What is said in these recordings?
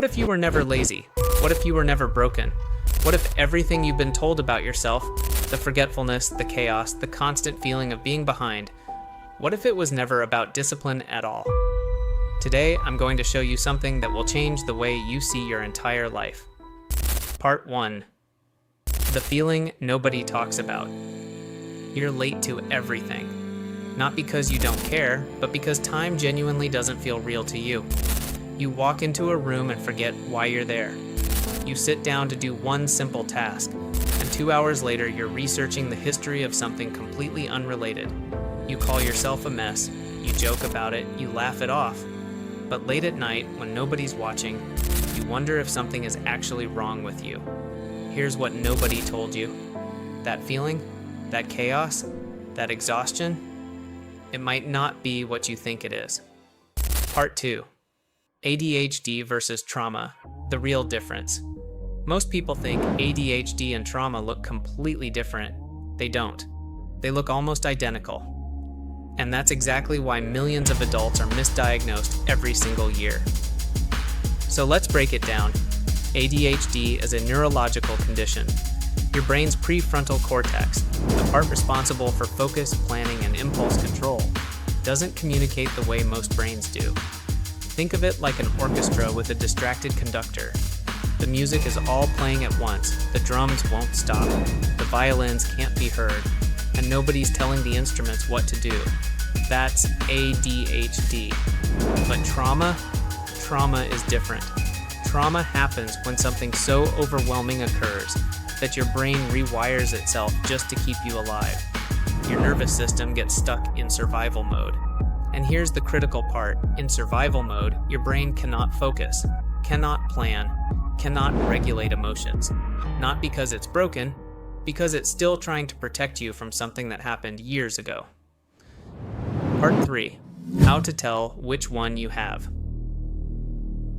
What if you were never lazy? What if you were never broken? What if everything you've been told about yourself, the forgetfulness, the chaos, the constant feeling of being behind, what if it was never about discipline at all? Today, I'm going to show you something that will change the way you see your entire life. Part 1. The feeling nobody talks about. You're late to everything. Not because you don't care, but because time genuinely doesn't feel real to you. You walk into a room and forget why you're there. You sit down to do one simple task, and 2 hours later you're researching the history of something completely unrelated. You call yourself a mess, you joke about it, you laugh it off. But late at night, when nobody's watching, you wonder if something is actually wrong with you. Here's what nobody told you. That feeling, that chaos, that exhaustion, it might not be what you think it is. Part 2. ADHD versus trauma, the real difference. Most people think ADHD and trauma look completely different. They don't. They look almost identical. And that's exactly why millions of adults are misdiagnosed every single year. So let's break it down. ADHD is a neurological condition. Your brain's prefrontal cortex, the part responsible for focus, planning, and impulse control, doesn't communicate the way most brains do. Think of it like an orchestra with a distracted conductor. The music is all playing at once, the drums won't stop, the violins can't be heard, and nobody's telling the instruments what to do. That's ADHD. But trauma is different. Trauma happens when something so overwhelming occurs that your brain rewires itself just to keep you alive. Your nervous system gets stuck in survival mode. And here's the critical part. In survival mode, your brain cannot focus, cannot plan, cannot regulate emotions. Not because it's broken, because it's still trying to protect you from something that happened years ago. Part 3. How to tell which one you have.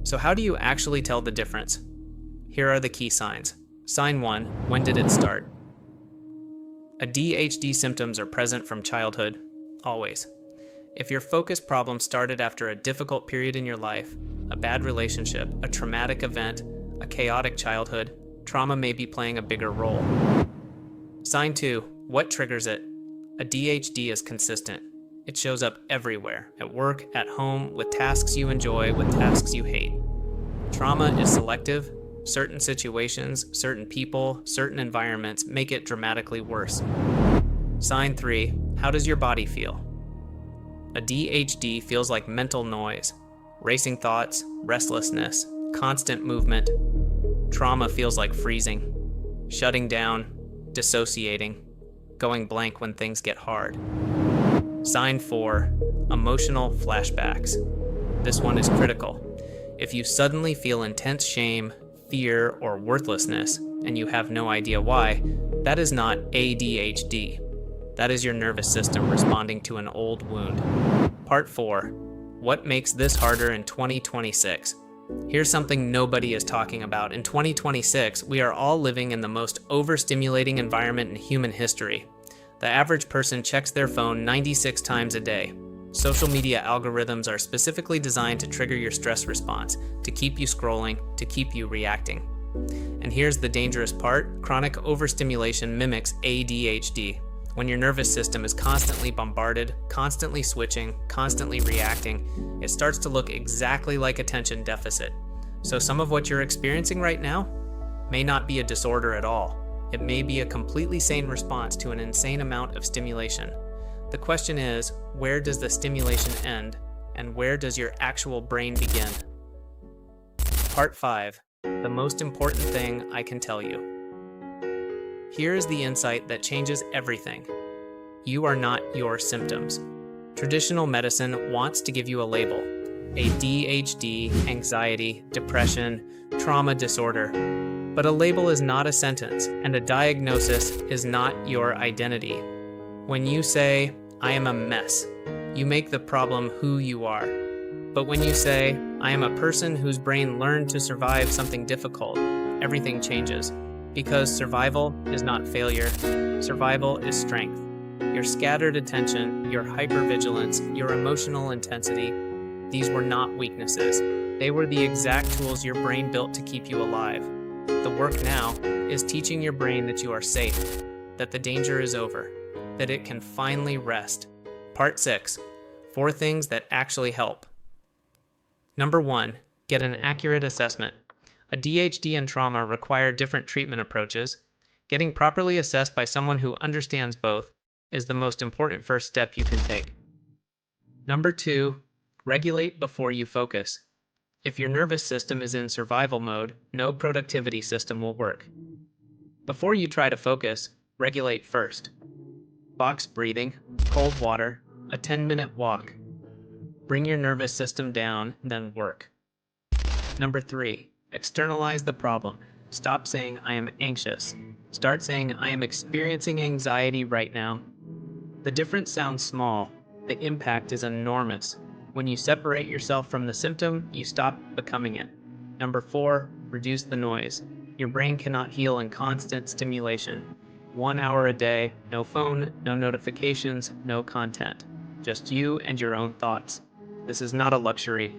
So how do you actually tell the difference? Here are the key signs. Sign 1. When did it start? ADHD symptoms are present from childhood, always. If your focus problem started after a difficult period in your life, a bad relationship, a traumatic event, a chaotic childhood, trauma may be playing a bigger role. Sign 2. What triggers it? ADHD is consistent. It shows up everywhere, at work, at home, with tasks you enjoy, with tasks you hate. Trauma is selective. Certain situations, certain people, certain environments make it dramatically worse. Sign 3. How does your body feel? ADHD feels like mental noise, racing thoughts, restlessness, constant movement. Trauma feels like freezing, shutting down, dissociating, going blank when things get hard. Sign 4. Emotional flashbacks. This one is critical. If you suddenly feel intense shame, fear, or worthlessness, and you have no idea why, that is not ADHD. That is your nervous system responding to an old wound. Part 4. What makes this harder in 2026? Here's something nobody is talking about. In 2026, we are all living in the most overstimulating environment in human history. The average person checks their phone 96 times a day. Social media algorithms are specifically designed to trigger your stress response, to keep you scrolling, to keep you reacting. And here's the dangerous part. Chronic overstimulation mimics ADHD. When your nervous system is constantly bombarded, constantly switching, constantly reacting, it starts to look exactly like attention deficit. So some of what you're experiencing right now may not be a disorder at all. It may be a completely sane response to an insane amount of stimulation. The question is, where does the stimulation end, and where does your actual brain begin? Part 5. The most important thing I can tell you. Here is the insight that changes everything. You are not your symptoms. Traditional medicine wants to give you a label. ADHD, anxiety, depression, trauma disorder. But a label is not a sentence, and a diagnosis is not your identity. When you say, I am a mess, you make the problem who you are. But when you say, I am a person whose brain learned to survive something difficult, everything changes. Because survival is not failure, survival is strength. Your scattered attention, your hypervigilance, your emotional intensity, these were not weaknesses. They were the exact tools your brain built to keep you alive. The work now is teaching your brain that you are safe, that the danger is over, that it can finally rest. Part 6. 4 things that actually help. Number 1. Get an accurate assessment. ADHD and trauma require different treatment approaches. Getting properly assessed by someone who understands both is the most important first step you can take. Number 2. Regulate before you focus. If your nervous system is in survival mode, no productivity system will work. Before you try to focus, regulate first. Box breathing, cold water, a 10-minute walk. Bring your nervous system down, then work. Number 3. Externalize the problem. Stop saying, "I am anxious." Start saying, "I am experiencing anxiety right now." The difference sounds small. The impact is enormous. When you separate yourself from the symptom, you stop becoming it. Number 4. Reduce the noise. Your brain cannot heal in constant stimulation. 1 hour a day, no phone, no notifications, no content. Just you and your own thoughts. This is not a luxury.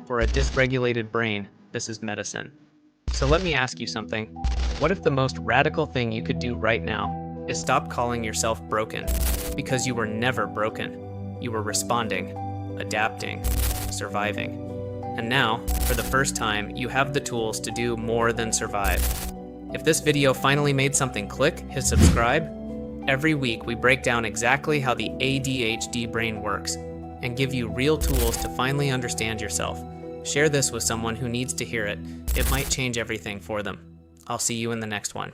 For a dysregulated brain, this is medicine. So let me ask you something. What if the most radical thing you could do right now is stop calling yourself broken? Because you were never broken. You were responding, adapting, surviving. And now, for the first time, you have the tools to do more than survive. If this video finally made something click, hit subscribe. Every week, we break down exactly how the ADHD brain works and give you real tools to finally understand yourself. Share this with someone who needs to hear it. It might change everything for them. I'll see you in the next one.